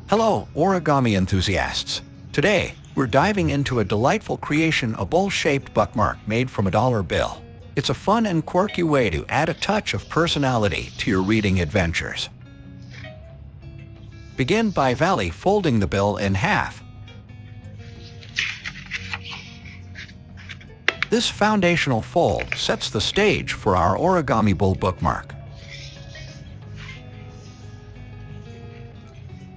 Hello, origami enthusiasts. Today, we're diving into a delightful creation, a bowl-shaped bookmark made from a dollar bill. It's a fun and quirky way to add a touch of personality to your reading adventures. Begin by folding the bill in half. This foundational fold sets the stage for our Origami Bull bookmark.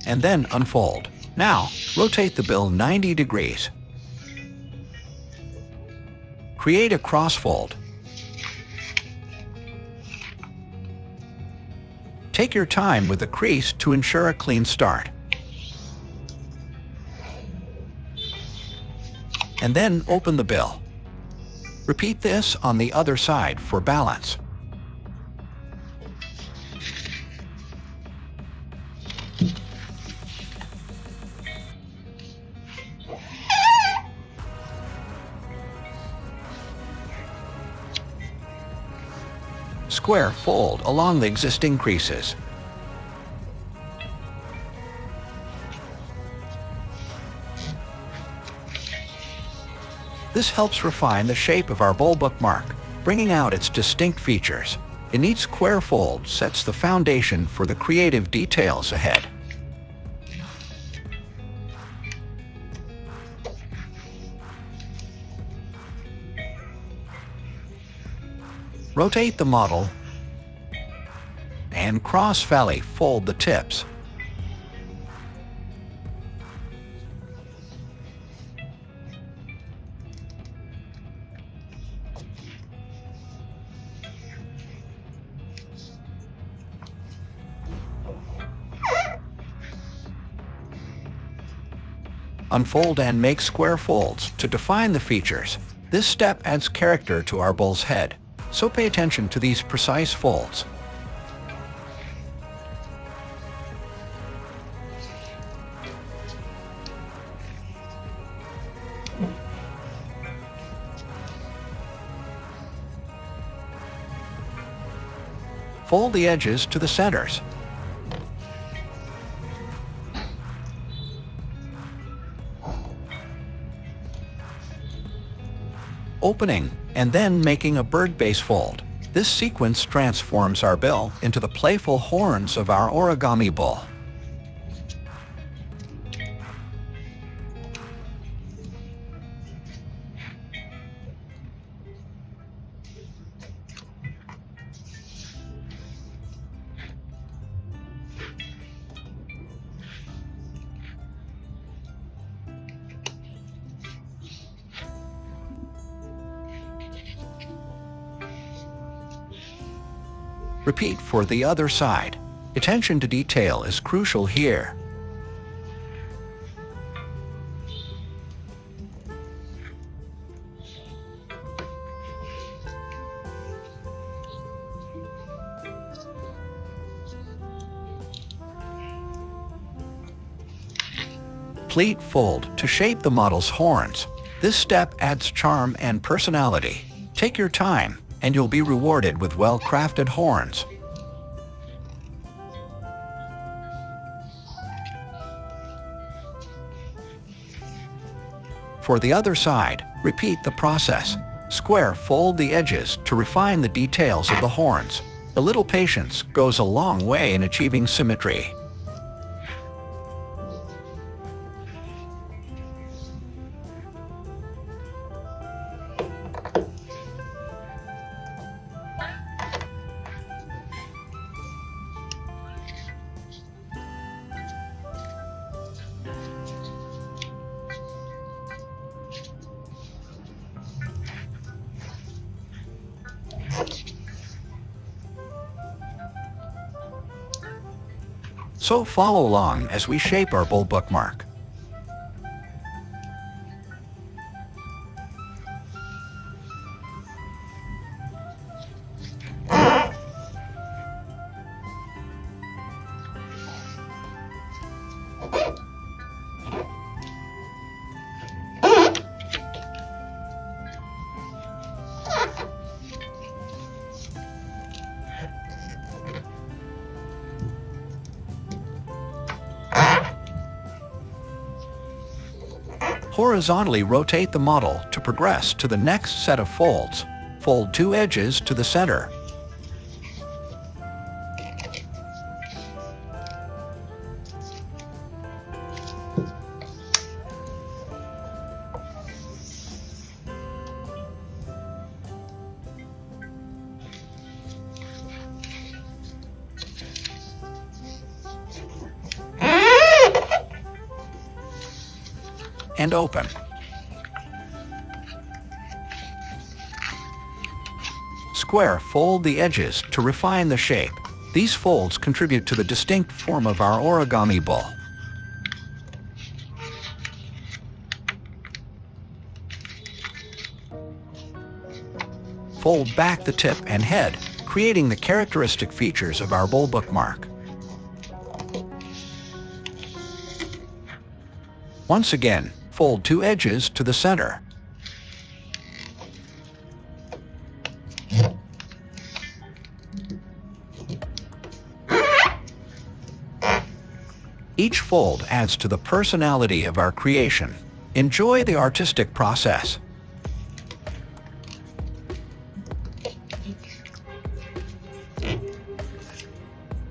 And then unfold. Now, rotate the bill 90 degrees. Create a crossfold. Take your time with the crease to ensure a clean start. And then open the bill. Repeat this on the other side for balance. Square fold along the existing creases. This helps refine the shape of our bowl bookmark, bringing out its distinct features. A neat square fold sets the foundation for the creative details ahead. Rotate the model and fold the tips. Unfold and make square folds to define the features. This step adds character to our bowl's head, so pay attention to these precise folds. Fold the edges to the centers. Opening, and then making a bird base fold. This sequence transforms our bill into the playful horns of our origami bull. Repeat for the other side. Attention to detail is crucial here. Pleat fold to shape the model's horns. This step adds charm and personality. Take your time, and you'll be rewarded with well-crafted horns. For the other side, repeat the process. Square fold the edges to refine the details of the horns. A little patience goes a long way in achieving symmetry. So follow along as we shape our bowl bookmark. horizontally rotate the model to progress to the next set of folds. Fold 2 edges to the center. And open. Square fold the edges to refine the shape. These folds contribute to the distinct form of our origami bull. Fold back the tip and head, creating the characteristic features of our bull bookmark. Once again, fold 2 edges to the center. Each fold adds to the personality of our creation. Enjoy the artistic process.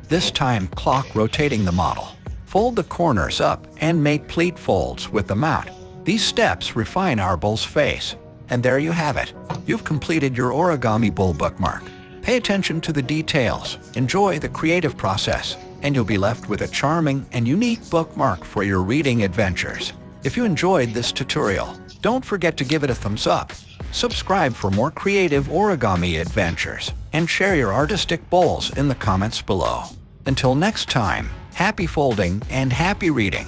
This time, clock rotating the model. Fold the corners up and make pleat folds with the mount. These steps refine our bull's face. And there you have it. You've completed your Origami Bull bookmark. Pay attention to the details, enjoy the creative process, and you'll be left with a charming and unique bookmark for your reading adventures. If you enjoyed this tutorial, don't forget to give it a thumbs up. Subscribe for more creative origami adventures, and share your artistic bowls in the comments below. Until next time, happy folding and happy reading!